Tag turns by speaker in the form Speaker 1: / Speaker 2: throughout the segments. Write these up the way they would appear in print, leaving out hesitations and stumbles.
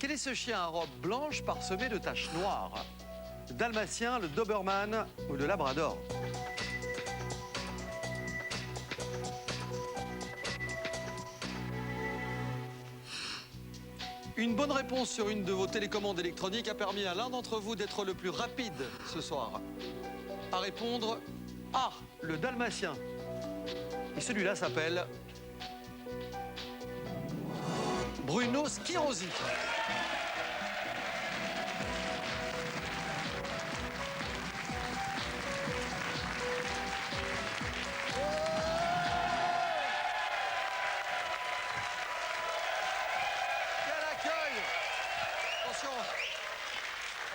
Speaker 1: Quel est ce chien à robe blanche parsemée de taches noires? Le dalmatien, le doberman ou le labrador? Une bonne réponse sur une de vos télécommandes électroniques a permis à l'un d'entre vous d'être le plus rapide ce soir. À répondre A, le dalmatien. Et celui-là s'appelle Bruno Schirosi.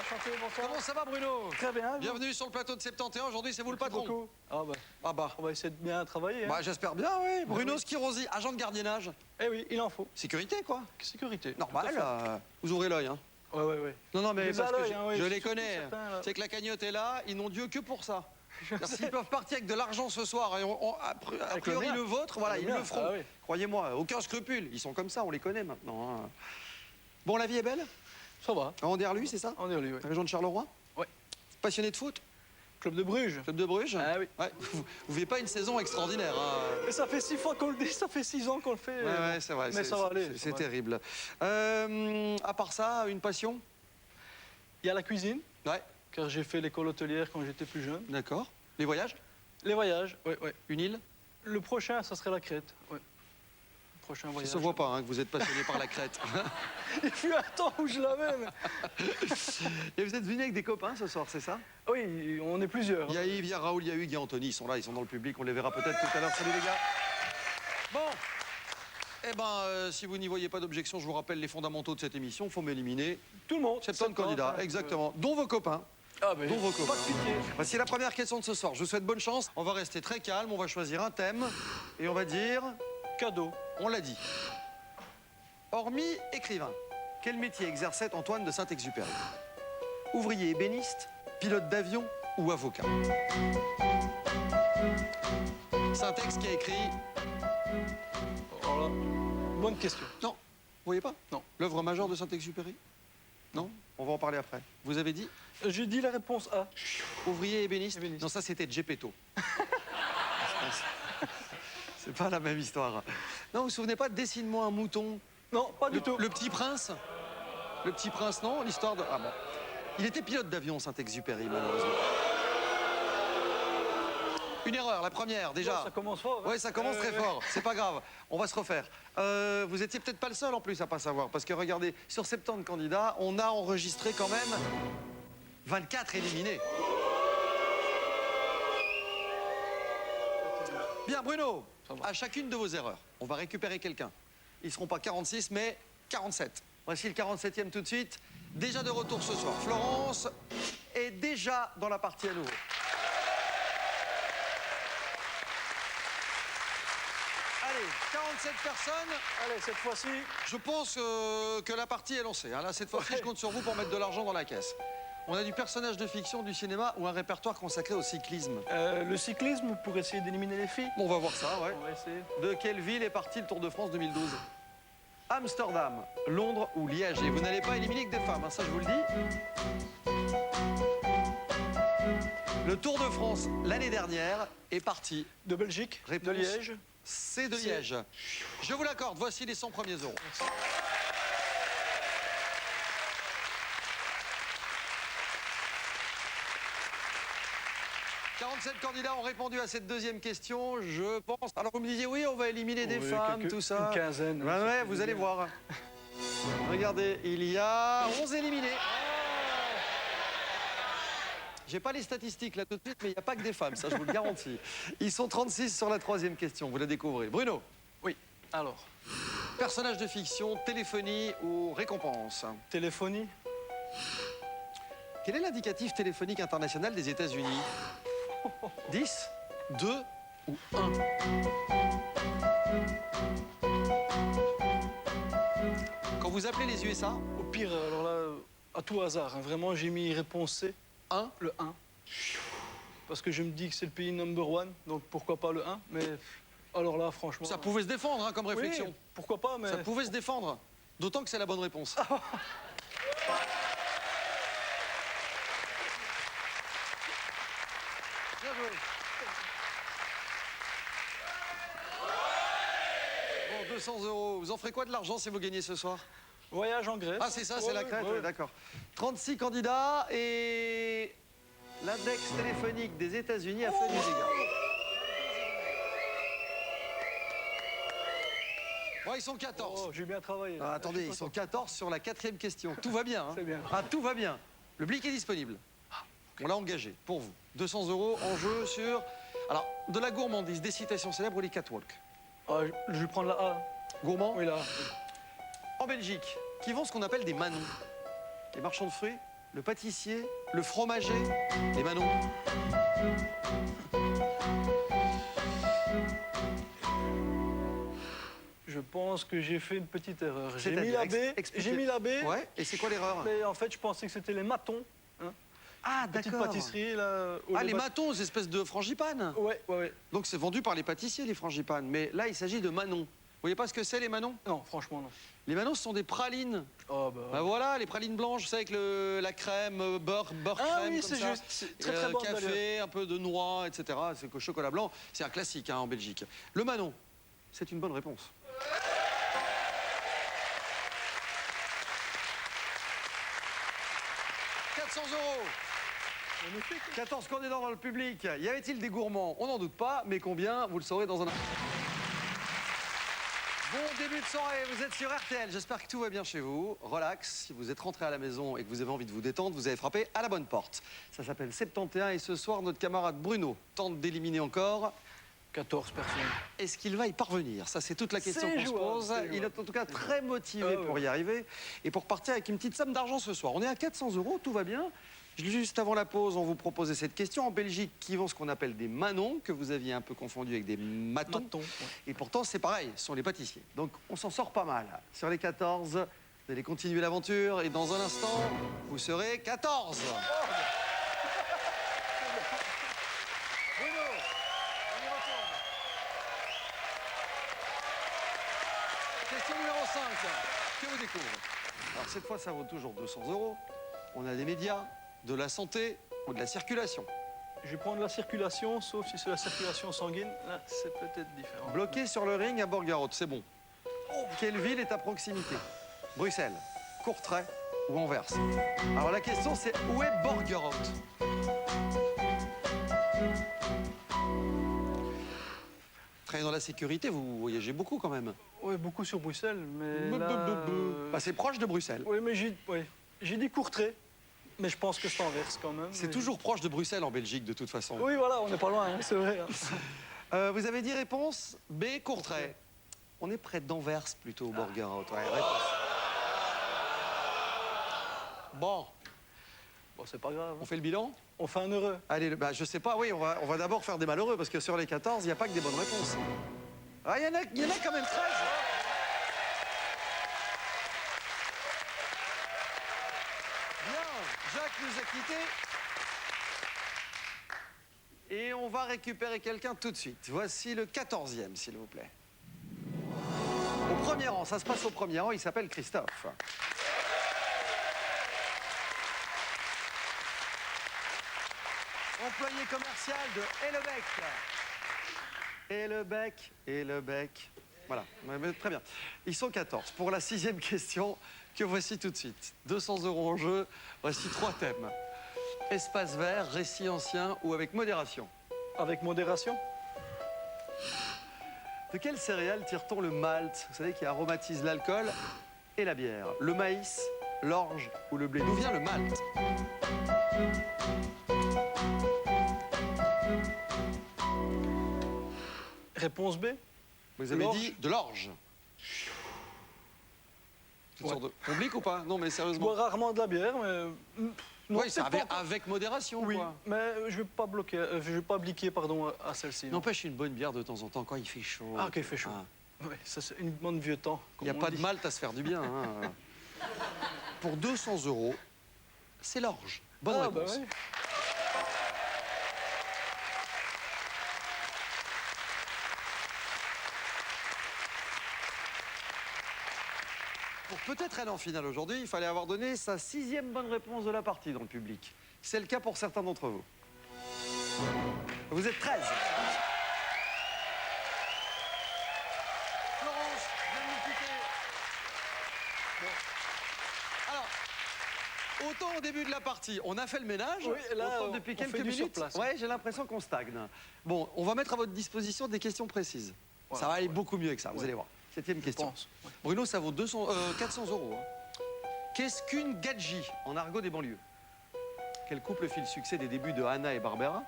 Speaker 2: Enchanté, bonsoir.
Speaker 1: Comment ça va, Bruno?
Speaker 2: Très bien.
Speaker 1: Bienvenue sur le plateau de 71. Aujourd'hui, c'est vous le
Speaker 2: Merci
Speaker 1: patron.
Speaker 2: beaucoup. Ah bah, on va essayer de bien travailler. Hein.
Speaker 1: Bah, j'espère bien, oui. Bruno Schirosi, agent de gardiennage.
Speaker 2: Eh oui, il en faut.
Speaker 1: Sécurité, quoi.
Speaker 2: Sécurité.
Speaker 1: Normal, vous ouvrez l'œil, hein.
Speaker 2: Ouais.
Speaker 1: Non, mais parce que je les
Speaker 2: suis
Speaker 1: connais.
Speaker 2: certain, là.
Speaker 1: C'est que la cagnotte est là, ils n'ont Dieu que pour ça. S'ils peuvent partir avec de l'argent ce soir, et a priori
Speaker 2: mien.
Speaker 1: le vôtre, voilà,
Speaker 2: Le
Speaker 1: ils
Speaker 2: mien,
Speaker 1: le feront.
Speaker 2: ah oui.
Speaker 1: Croyez-moi, aucun scrupule. Ils sont comme ça, on les connaît maintenant. Hein. Bon, la vie est belle?
Speaker 2: Ça va.
Speaker 1: À Anderluy, c'est ça?
Speaker 2: On est lui, oui.
Speaker 1: Région de Charleroi?
Speaker 2: Ouais.
Speaker 1: Passionné de foot?
Speaker 2: Club de Bruges.
Speaker 1: Club de Bruges?
Speaker 2: Ah oui.
Speaker 1: Ouais. Vous vivez pas une saison extraordinaire. Hein.
Speaker 2: Et ça fait 6 fois qu'on le dit, ça fait 6 ans qu'on le fait.
Speaker 1: Ouais, c'est vrai.
Speaker 2: Mais ça va aller.
Speaker 1: C'est terrible. À part ça, une passion?
Speaker 2: Il y a la cuisine,
Speaker 1: Ouais,
Speaker 2: car j'ai fait l'école hôtelière quand j'étais plus jeune.
Speaker 1: d'accord. Les voyages?
Speaker 2: Les voyages, oui.
Speaker 1: Une île?
Speaker 2: Le prochain, ça serait la Crète. Ouais. Le prochain
Speaker 1: Ça
Speaker 2: voyage.
Speaker 1: se voit pas hein, que vous êtes passionné par la Crète.
Speaker 2: Il fut un temps où je l'avais.
Speaker 1: Et vous êtes venu avec des copains ce soir, c'est ça?
Speaker 2: Oui, on est plusieurs.
Speaker 1: Il y a Yves, il y a Raoul, il y a Hugues, il y a Anthony. Ils sont là, ils sont dans le public. On les verra peut-être tout à l'heure. Salut les gars. Bon. Eh ben, si vous n'y voyez pas d'objection, je vous rappelle les fondamentaux de cette émission. Il faut m'éliminer
Speaker 2: Tout le monde.
Speaker 1: 70 candidats, exactement, dont vos copains.
Speaker 2: Ah ben,
Speaker 1: Dont vos copains.
Speaker 2: pas de pitié.
Speaker 1: Voici la première question de ce soir. Je vous souhaite bonne chance. On va rester très calme, on va choisir un thème et on va dire...
Speaker 2: Cadeau.
Speaker 1: On l'a dit. Hormis écrivain, quel métier exerçait Antoine de Saint-Exupéry? Ouvrier ébéniste, pilote d'avion ou avocat? Saint-Ex qui a écrit...
Speaker 2: Alors là, bonne question.
Speaker 1: Non, vous voyez pas?
Speaker 2: Non.
Speaker 1: L'œuvre majeure de Saint-Exupéry? Non? On va en parler après. Vous avez dit?
Speaker 2: J'ai dit la réponse A.
Speaker 1: Ouvrier ébéniste?
Speaker 2: Ébéniste.
Speaker 1: Non, ça c'était Geppetto. C'est pas la même histoire. Non, vous vous souvenez pas de Dessine-moi un mouton?
Speaker 2: Non, pas du tout.
Speaker 1: Le Petit Prince? Le Petit Prince, non? L'histoire de... Ah bon. Il était pilote d'avion, Saint-Exupéry, malheureusement. Une erreur, la première, déjà.
Speaker 2: Oh, ça commence fort.
Speaker 1: Oui, ça commence très fort. C'est pas grave. On va se refaire. Vous étiez peut-être pas le seul, en plus, à pas savoir. Parce que, regardez, sur 70 candidats, on a enregistré quand même 24 éliminés. Bien, Bruno, à chacune de vos erreurs, on va récupérer quelqu'un. Ils ne seront pas 46, mais 47. Voici le 47e tout de suite. Déjà de retour ce soir. Florence est déjà dans la partie à nouveau. Allez, 47 personnes.
Speaker 2: Allez, cette fois-ci.
Speaker 1: Je pense que la partie est lancée. Hein. Là, cette fois-ci, je compte sur vous pour mettre de l'argent dans la caisse. On a du personnage de fiction, du cinéma ou un répertoire consacré au cyclisme.
Speaker 2: Le cyclisme pour essayer d'éliminer les filles.
Speaker 1: Bon, on va voir ça, ouais.
Speaker 2: On va essayer.
Speaker 1: De quelle ville est parti le Tour de France 2012? Amsterdam, Londres ou Liège? Et vous n'allez pas éliminer que des femmes, hein, ça je vous le dis. Le Tour de France, l'année dernière, est parti.
Speaker 2: De Belgique,
Speaker 1: Réponse.
Speaker 2: de Liège.
Speaker 1: C'est de Liège. Je vous l'accorde, voici les 100 premiers euros.
Speaker 2: Merci. «
Speaker 1: 47 candidats ont répondu à cette deuxième question, je pense. Alors vous me disiez, oui, on va éliminer des femmes, tout ça.
Speaker 2: Une quinzaine.
Speaker 1: Ouais, vous allez voir. Regardez, il y a 11 éliminés. J'ai pas les statistiques là tout de suite, mais il n'y a pas que des femmes, ça je vous le garantis. Ils sont 36 sur la troisième question, vous la découvrez. Bruno,
Speaker 2: Oui, alors.
Speaker 1: personnage de fiction, téléphonie ou récompense?
Speaker 2: Téléphonie.
Speaker 1: Quel est l'indicatif téléphonique international des États-Unis? 10, 2 ou 1? Quand vous appelez les USA,
Speaker 2: Au pire, alors là, à tout hasard, hein, vraiment, j'ai mis réponse C.
Speaker 1: 1.
Speaker 2: Le 1. Parce que je me dis que c'est le pays number one, donc pourquoi pas le 1. Mais alors là, franchement.
Speaker 1: Ça pouvait se défendre hein, comme réflexion.
Speaker 2: Oui, pourquoi pas, mais.
Speaker 1: Ça pouvait se défendre. D'autant que c'est la bonne réponse. Bien joué. Bon, 200 €. Vous en ferez quoi de l'argent si vous gagnez ce soir?
Speaker 2: Voyage en Grèce.
Speaker 1: Ah, c'est ça, c'est la Crète,
Speaker 2: ouais.
Speaker 1: ouais, d'accord. 36 candidats et l'index téléphonique des États-Unis a fait du dégât. Bon, ils sont 14.
Speaker 2: Oh, j'ai bien travaillé.
Speaker 1: Ah, attendez, ils sont 14 sur la 4e question. Tout va bien, hein?
Speaker 2: C'est bien.
Speaker 1: Ah, tout va bien. Le blic est disponible. On l'a engagé pour vous. 200 € en jeu sur... Alors, de la gourmandise, des citations célèbres ou les catwalks?
Speaker 2: Ah, je vais prendre la A.
Speaker 1: Gourmand?
Speaker 2: Oui, là.
Speaker 1: En Belgique, qui vont ce qu'on appelle des manons. Les marchands de fruits, le pâtissier, le fromager, les manons.
Speaker 2: Je pense que j'ai fait une petite erreur. J'ai
Speaker 1: C'est-à-dire,
Speaker 2: mis la B.
Speaker 1: expliquez.
Speaker 2: J'ai mis la B.
Speaker 1: Ouais, et c'est quoi l'erreur?
Speaker 2: Mais en fait, je pensais que c'était les matons. Hein.
Speaker 1: Ah,
Speaker 2: Petite
Speaker 1: d'accord.
Speaker 2: pâtisserie, là.
Speaker 1: Ah, les matons, ces espèces de frangipanes.
Speaker 2: Ouais.
Speaker 1: Donc c'est vendu par les pâtissiers, les frangipanes. Mais là, il s'agit de manons. Vous voyez pas ce que c'est, les manons?
Speaker 2: Non, franchement, non.
Speaker 1: Les manons, ce sont des pralines.
Speaker 2: Oh, bah.
Speaker 1: Bah voilà, les pralines blanches, vous savez, avec la crème, beurre
Speaker 2: Ah
Speaker 1: crème,
Speaker 2: oui,
Speaker 1: comme
Speaker 2: c'est
Speaker 1: ça.
Speaker 2: juste. C'est très bon, d'ailleurs.
Speaker 1: Café, un peu de noix, etc. C'est que chocolat blanc. C'est un classique, hein, en Belgique. Le manon, c'est une bonne réponse. « 400 €.
Speaker 2: Magnifique.
Speaker 1: 14 candidats dans le public. Y avait-il des gourmands? On n'en doute pas, mais combien? Vous le saurez dans un... Bon début de soirée, vous êtes sur RTL. J'espère que tout va bien chez vous. Relax, si vous êtes rentré à la maison et que vous avez envie de vous détendre, vous avez frappé à la bonne porte. Ça s'appelle 71 et ce soir, notre camarade Bruno tente d'éliminer encore...
Speaker 2: 14 personnes.
Speaker 1: Est-ce qu'il va y parvenir? Ça, c'est toute la question
Speaker 2: C'est
Speaker 1: qu'on se
Speaker 2: jouable,
Speaker 1: pose.
Speaker 2: c'est
Speaker 1: Il est
Speaker 2: jouable.
Speaker 1: en tout cas très motivé
Speaker 2: Ah ouais.
Speaker 1: pour y arriver et pour partir avec une petite somme d'argent ce soir. On est à 400 €, tout va bien. Juste avant la pause, on vous proposait cette question. En Belgique, qui vont ce qu'on appelle des manons, que vous aviez un peu confondu avec des matons.
Speaker 2: Matons, ouais.
Speaker 1: Et pourtant, c'est pareil, ce sont les pâtissiers. Donc, on s'en sort pas mal. Sur les 14, vous allez continuer l'aventure et dans un instant, vous serez 14. Bruno, on y retourne. Question numéro 5. Que vous découvrez? Alors, cette fois, ça vaut toujours 200 €. On a des médias, de la santé ou de la circulation.
Speaker 2: Je vais prendre la circulation, sauf si c'est la circulation sanguine. Là, c'est peut-être différent.
Speaker 1: Bloqué sur le ring à Borgerhout, c'est bon. Quelle ville est à proximité? Bruxelles, Courtrai ou Anvers? Alors la question c'est où est Borgerhout? Travaillez dans la sécurité, vous voyagez beaucoup quand même.
Speaker 2: Oui, beaucoup sur Bruxelles, mais là...
Speaker 1: Bah, c'est proche de Bruxelles.
Speaker 2: Oui, mais j'ai dit Courtrai, mais je pense que c'est Anvers quand même.
Speaker 1: C'est
Speaker 2: mais-
Speaker 1: toujours proche de Bruxelles en Belgique de toute façon.
Speaker 2: Oui, voilà, on n'est pas loin, hein, c'est vrai. Hein.
Speaker 1: Vous avez dit réponse B, Courtrai. On est près d'Anvers plutôt, Borgerhout. Ouais, réponse. Bon,
Speaker 2: Bon, c'est pas grave.
Speaker 1: on fait le bilan?
Speaker 2: On fait un heureux.
Speaker 1: Allez, bah, je sais pas, oui, on va d'abord faire des malheureux, parce que sur les 14, il n'y a pas que des bonnes réponses. Ah, il y en a quand même 13. Bien, Jacques nous a quittés. Et on va récupérer quelqu'un tout de suite. Voici le 14e, s'il vous plaît. Au premier rang, ça se passe au premier rang, il s'appelle Christophe. Employé commercial de Hellebec. Hellebec. Voilà, mais très bien. Ils sont 14. Pour la 6e question, que voici tout de suite. 200 € en jeu, voici 3 thèmes. Espace vert, récit ancien ou avec modération?
Speaker 2: Avec modération.
Speaker 1: De quelle céréale tire-t-on le malt? Vous savez qui aromatise l'alcool et la bière. Le maïs, l'orge ou le blé? D'où vient le malt?
Speaker 2: Réponse B.
Speaker 1: Vous avez
Speaker 2: L'orge.
Speaker 1: dit de l'orge. Toutes
Speaker 2: Ouais.
Speaker 1: sortes de... On oublie ou pas? Non, mais
Speaker 2: Je
Speaker 1: sérieusement.
Speaker 2: bois rarement de la bière, mais... Non,
Speaker 1: Oui, c'est
Speaker 2: peut-être pas.
Speaker 1: avec modération,
Speaker 2: Oui,
Speaker 1: quoi.
Speaker 2: mais je vais pas bloquer, je vais pas bliquer, pardon, à celle-ci. non.
Speaker 1: N'empêche une bonne bière de temps en temps quand il fait chaud.
Speaker 2: Ah, ok, il fait chaud.
Speaker 1: Ah.
Speaker 2: Ouais, ça c'est une bonne vieux temps.
Speaker 1: Il n'y a
Speaker 2: comme
Speaker 1: pas
Speaker 2: on
Speaker 1: de
Speaker 2: dit.
Speaker 1: malt à se faire du bien. Hein. Pour 200 €, c'est l'orge. Bonne
Speaker 2: Ah, bah
Speaker 1: réponse.
Speaker 2: ouais.
Speaker 1: Pour peut-être aller en finale aujourd'hui, il fallait avoir donné sa 6e bonne réponse de la partie dans le public. C'est le cas pour certains d'entre vous. Vous êtes 13. Florence, viens de nous quitter. Bon. Alors, autant au début de la partie, on a fait le ménage.
Speaker 2: Oui, là,
Speaker 1: autant depuis
Speaker 2: on
Speaker 1: quelques
Speaker 2: fait du
Speaker 1: minutes.
Speaker 2: sur place.
Speaker 1: Ouais, j'ai l'impression qu'on stagne. Bon, on va mettre à votre disposition des questions précises.
Speaker 2: Voilà,
Speaker 1: Ça va aller beaucoup mieux que ça, vous allez voir. 7e question.
Speaker 2: pense, ouais.
Speaker 1: Bruno, ça vaut 400 euros. Hein. Qu'est-ce qu'une gadji en argot des banlieues? Quel couple fit le succès des débuts de Anna et Barbera?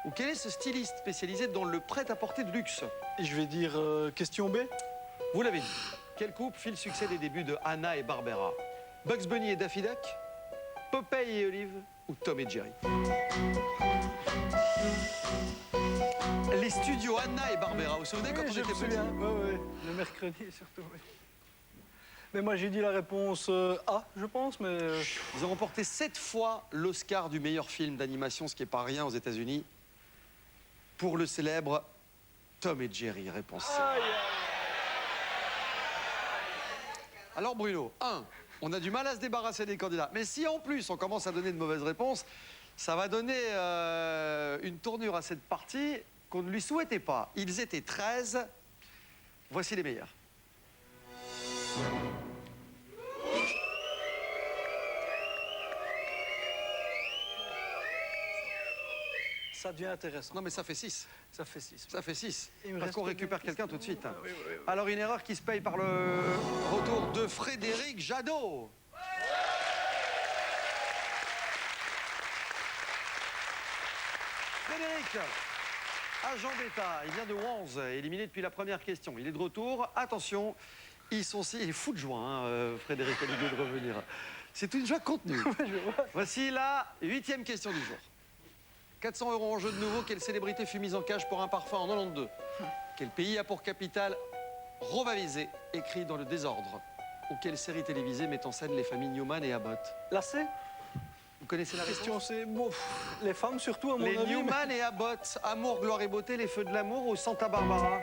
Speaker 1: Ou quel est ce styliste spécialisé dans le prêt-à-porter de luxe?
Speaker 2: Et je vais dire question B.
Speaker 1: Vous l'avez dit. Quel couple fit le succès des débuts de Anna et Barbera? Bugs Bunny et Daffy Duck, Popeye et Olive ou Tom et Jerry? Les studios Anna et Barbera, vous vous souvenez quand on
Speaker 2: je
Speaker 1: était
Speaker 2: me
Speaker 1: petits?
Speaker 2: souviens. Ouais. Le mercredi surtout. Oui. Mais moi j'ai dit la réponse A, je pense, mais
Speaker 1: Ils ont remporté 7 fois l'Oscar du meilleur film d'animation, ce qui n'est pas rien aux États-Unis, pour le célèbre Tom et Jerry, réponse C. Alors Bruno, 1, on a du mal à se débarrasser des candidats. Mais si en plus on commence à donner de mauvaises réponses, ça va donner une tournure à cette partie qu'on ne lui souhaitait pas. Ils étaient 13. Voici les meilleurs.
Speaker 2: ça devient intéressant.
Speaker 1: Non mais ça fait 6.
Speaker 2: Ça fait 6.
Speaker 1: Ça fait 6.
Speaker 2: Il me
Speaker 1: Parce
Speaker 2: reste
Speaker 1: qu'on
Speaker 2: combien
Speaker 1: récupère
Speaker 2: de
Speaker 1: quelqu'un tout de suite.
Speaker 2: questions? Oui.
Speaker 1: Alors une erreur qui se paye par le retour de Frédéric Jadot. Frédéric, agent d'État, il vient de 11, éliminé depuis la première question. Il est de retour. Attention, il est fou de joie, hein, Frédéric, à l'idée de revenir. C'est une joie contenue. Voici la 8e question du jour. 400 euros en jeu de nouveau. Quelle célébrité fut mise en cage pour un parfum en 92? Quel pays a pour capitale Rovavisé, écrit dans le désordre? Ou quelle série télévisée met en scène les familles Newman et Abbott?
Speaker 2: La C.
Speaker 1: Vous connaissez la réponse?
Speaker 2: Question C. Bon, les femmes surtout, à mon
Speaker 1: Les
Speaker 2: avis.
Speaker 1: Newman et Abbott, Amour, gloire et beauté, les feux de l'amour ou Santa Barbara?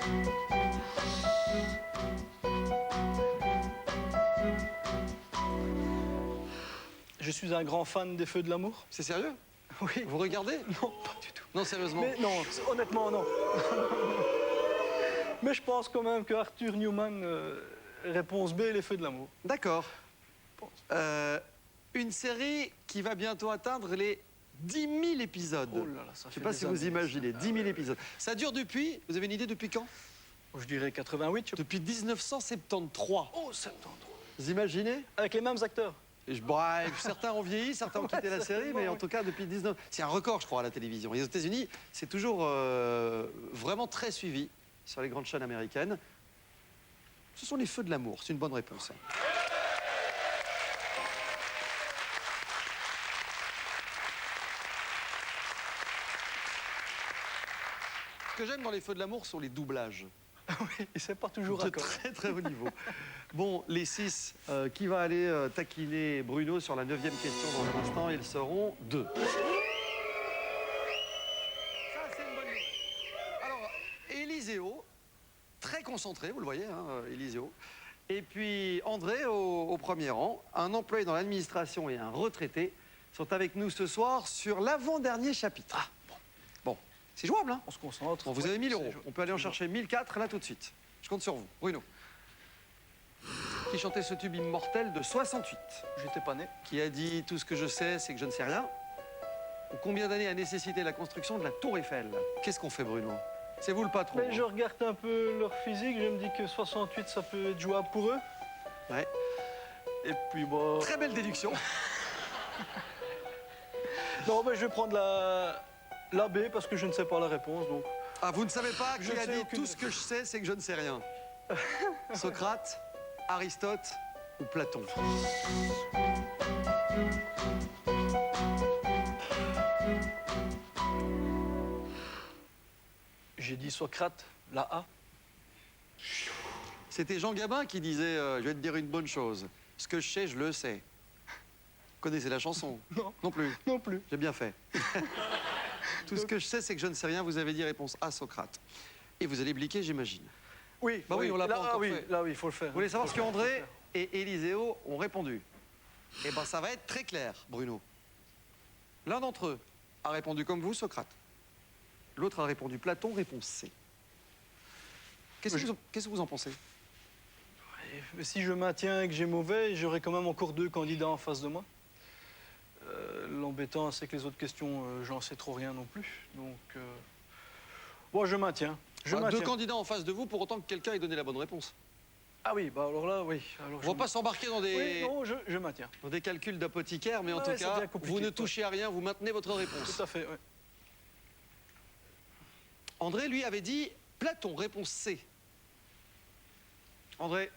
Speaker 2: Je suis un grand fan des Feux de l'amour.
Speaker 1: C'est sérieux?
Speaker 2: Oui.
Speaker 1: Vous regardez?
Speaker 2: Non, pas du tout.
Speaker 1: Non, sérieusement.
Speaker 2: Mais non, honnêtement, non. Mais je pense quand même que Arthur Newman, réponse B, les Feux de l'amour.
Speaker 1: D'accord. Une série qui va bientôt atteindre les 10 000 épisodes.
Speaker 2: Oh là là, ça
Speaker 1: Je ne sais
Speaker 2: fait
Speaker 1: pas
Speaker 2: des
Speaker 1: si vous
Speaker 2: années,
Speaker 1: imaginez, 10 000 épisodes. Ça dure depuis, vous avez une idée depuis quand?
Speaker 2: Je dirais 88.
Speaker 1: Depuis 1973.
Speaker 2: Oh, 73.
Speaker 1: Vous imaginez?
Speaker 2: Avec les mêmes acteurs.
Speaker 1: Certains ont vieilli, certains ont quitté la série, mais en tout cas, depuis 19... C'est un record, je crois, à la télévision. Et aux États-Unis, c'est toujours vraiment très suivi sur les grandes chaînes américaines. Ce sont les Feux de l'amour, c'est une bonne réponse. Ce que j'aime dans les Feux de l'amour sont les doublages.
Speaker 2: Oui, et c'est pas toujours
Speaker 1: De
Speaker 2: raccord.
Speaker 1: très très haut niveau. Bon, les 6, qui va aller taquiner Bruno sur la 9e question dans un instant? Ils seront 2. Ça, c'est une bonne nouvelle. Alors, Éliseo, très concentré, vous le voyez, hein, Éliseo. Et puis André au premier rang, un employé dans l'administration et un retraité sont avec nous ce soir sur l'avant-dernier chapitre. Ah, bon, c'est jouable, hein?
Speaker 2: On se concentre.
Speaker 1: Bon, vous
Speaker 2: Ouais,
Speaker 1: avez 1000 euros.
Speaker 2: c'est jouable.
Speaker 1: On peut aller en chercher 1004 là tout de suite. Je compte sur vous. Bruno. Qui chantait ce tube immortel de 68?
Speaker 2: J'étais pas né.
Speaker 1: Qui a dit « Tout ce que je sais, c'est que je ne sais rien » Ou combien d'années a nécessité la construction de la Tour Eiffel? Qu'est-ce qu'on fait, Bruno? C'est vous le patron.
Speaker 2: Mais
Speaker 1: hein.
Speaker 2: je regarde un peu leur physique, je me dis que 68, ça peut être jouable pour eux.
Speaker 1: Ouais.
Speaker 2: Et puis, bon...
Speaker 1: Très belle déduction.
Speaker 2: Non, mais je vais prendre la B parce que je ne sais pas la réponse, donc...
Speaker 1: Ah, vous ne savez pas
Speaker 2: Je
Speaker 1: qui a
Speaker 2: sais
Speaker 1: dit
Speaker 2: aucune
Speaker 1: tout ce que je sais, c'est que je ne sais rien. Socrate, Aristote ou Platon?
Speaker 2: J'ai dit Socrate, la A.
Speaker 1: C'était Jean Gabin qui disait je vais te dire une bonne chose. Ce que je sais, je le sais. Vous connaissez la chanson?
Speaker 2: Non.
Speaker 1: Non plus.
Speaker 2: Non plus.
Speaker 1: J'ai bien fait. Tout ce que je sais, c'est que je ne sais rien. Vous avez dit réponse A, Socrate. Et vous allez bliquer, j'imagine.
Speaker 2: Oui,
Speaker 1: Bah oui, on l'a pas
Speaker 2: là,
Speaker 1: encore
Speaker 2: oui,
Speaker 1: fait.
Speaker 2: là, oui, il faut le faire.
Speaker 1: Vous voulez savoir ce qu'André et Éliseo ont répondu. Eh bien, ça va être très clair, Bruno. L'un d'entre eux a répondu comme vous, Socrate. L'autre a répondu Platon, réponse C. Qu'est-ce que vous en pensez?
Speaker 2: Mais si je maintiens et que j'ai mauvais, j'aurai quand même encore 2 candidats en face de moi. L'embêtant, c'est que les autres questions, j'en sais trop rien non plus. Donc, bon, je maintiens. Je maintiens.
Speaker 1: 2 candidats en face de vous pour autant que quelqu'un ait donné la bonne réponse.
Speaker 2: Ah oui, bah alors là, oui. Alors,
Speaker 1: On ne va pas s'embarquer dans des,
Speaker 2: oui, non, je maintiens.
Speaker 1: dans des calculs d'apothicaire, mais en
Speaker 2: Ouais,
Speaker 1: tout cas,
Speaker 2: bien compliqué,
Speaker 1: vous ne touchez à rien, vous maintenez votre réponse.
Speaker 2: Tout à fait, oui.
Speaker 1: André, lui, avait dit Platon, réponse C. André.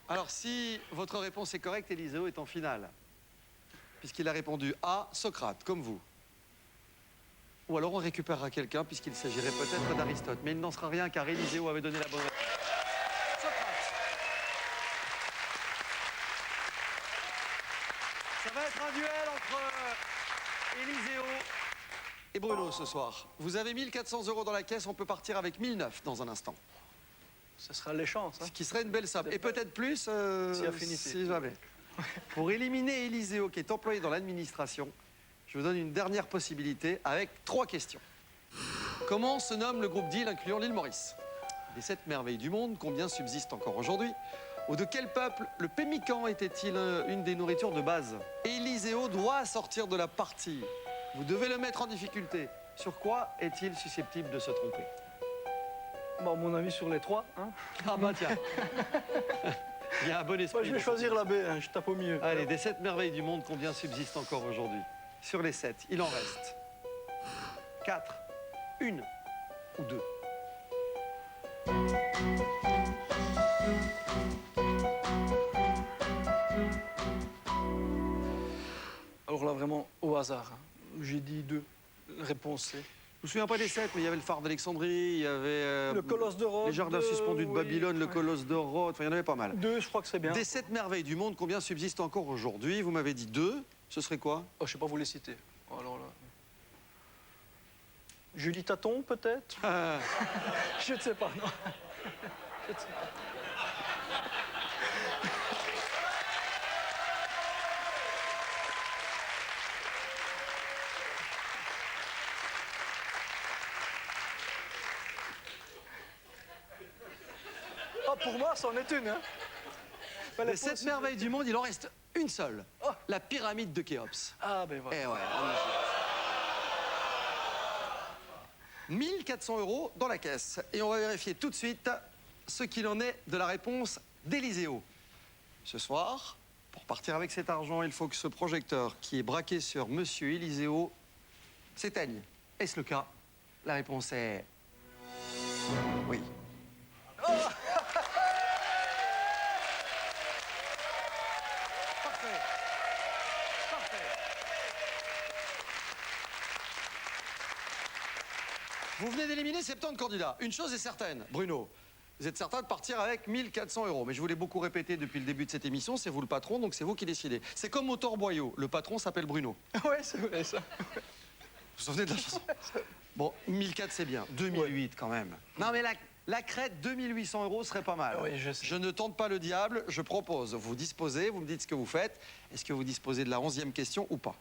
Speaker 1: Alors, si votre réponse est correcte, Éliseo est en finale. Puisqu'il a répondu A, Socrate, comme vous. Ou alors on récupérera quelqu'un, puisqu'il s'agirait peut-être d'Aristote. Mais il n'en sera rien, car Éliseo avait donné la bonne réponse. Socrate. Ça va être un duel entre Éliseo et Bruno ce soir. Vous avez 1400 € dans la caisse, on peut partir avec 1009 dans un instant.
Speaker 2: Ce sera alléchant, ça.
Speaker 1: Ce qui serait une belle somme. Et peut-être plus
Speaker 2: Si affinité.
Speaker 1: si jamais. Pour éliminer Éliseo, qui est employé dans l'administration, je vous donne une dernière possibilité avec 3 questions. Comment se nomme le groupe d'îles incluant l'île Maurice? Des 7 merveilles du monde, combien subsistent encore aujourd'hui? Ou de quel peuple le pemmican était-il une des nourritures de base? Éliseo doit sortir de la partie. Vous devez le mettre en difficulté. Sur quoi est-il susceptible de se tromper?
Speaker 2: Bon, à mon avis, sur les 3, hein.
Speaker 1: Ah bah tiens. Il y a un bon esprit.
Speaker 2: Moi, je vais choisir la B, hein, je tape au milieu.
Speaker 1: Allez, des 7 merveilles du monde, combien subsistent encore aujourd'hui? Sur les 7, il en reste 4, 1 ou 2.
Speaker 2: Alors là, vraiment, au hasard. Hein. J'ai dit 2. Réponse C.
Speaker 1: Je me souviens pas des 7, mais il y avait le phare d'Alexandrie, il y avait
Speaker 2: le colosse de Rhodes.
Speaker 1: les jardins suspendus de
Speaker 2: oui,
Speaker 1: Babylone, le
Speaker 2: ouais.
Speaker 1: colosse de Rhodes, enfin il y en avait pas mal.
Speaker 2: 2, je crois que c'est bien.
Speaker 1: Des 7 merveilles du monde, combien subsistent encore aujourd'hui? Vous m'avez dit 2, ce serait quoi?
Speaker 2: Oh, je sais pas vous les citer. Alors là... Julie Taton, peut-être?
Speaker 1: Ah,
Speaker 2: Je ne sais pas, non. Je ne sais pas. Ah, pour moi, c'en est une, hein.
Speaker 1: des 7 merveilles du monde, il en reste une seule.
Speaker 2: Oh.
Speaker 1: La pyramide de Khéops.
Speaker 2: Ah, ben voilà.
Speaker 1: Eh ouais, on y est. 1400 € dans la caisse. Et on va vérifier tout de suite ce qu'il en est de la réponse d'Éliseo. Ce soir, pour partir avec cet argent, il faut que ce projecteur qui est braqué sur Monsieur Éliseo s'éteigne. Est-ce le cas? La réponse est... oui. Parfait. Parfait. Vous venez d'éliminer 70 candidats. Une chose est certaine, Bruno. Vous êtes certain de partir avec 1400 €. Mais je vous l'ai beaucoup répété depuis le début de cette émission, c'est vous le patron, donc c'est vous qui décidez. C'est comme au Torboyau, le patron s'appelle Bruno.
Speaker 2: Ouais, c'est vrai, ça.
Speaker 1: Vous vous souvenez de la chanson? Bon, 1400 c'est bien. 2008 quand même. Non mais la crête, 2800 € serait pas mal.
Speaker 2: Oui, je sais.
Speaker 1: Je ne tente pas le diable, je propose. Vous disposez, vous me dites ce que vous faites. Est-ce que vous disposez de la 11e question ou pas?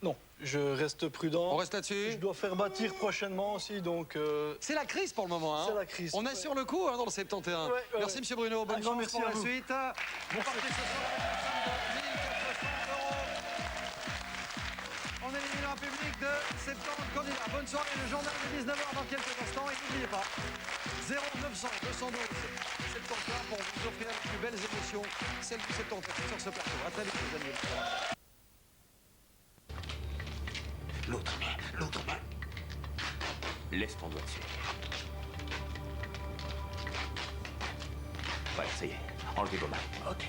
Speaker 2: Non, je reste prudent.
Speaker 1: On reste là-dessus?
Speaker 2: Je dois faire bâtir prochainement aussi, donc...
Speaker 1: C'est la crise pour le moment. Hein.
Speaker 2: C'est la crise.
Speaker 1: On est sur le coup hein, dans le 71.
Speaker 2: Ouais,
Speaker 1: merci, monsieur Bruno. Bonne
Speaker 2: grand
Speaker 1: chance
Speaker 2: merci
Speaker 1: pour
Speaker 2: à
Speaker 1: la
Speaker 2: vous.
Speaker 1: suite. Vous partez ce soir avec une somme de 1400 €. On élimine un public de 70 candidats. Bonne soirée, le journal de 19h dans quelques instants. Et n'oubliez pas, 0900 212 71 pour vous offrir les plus belles émotions, celles du 71 sur ce plateau. À très vite, les amis.
Speaker 3: L'autre main. Laisse ton doigt dessus. Voilà, ça y est. Enlevez vos mains. Ok.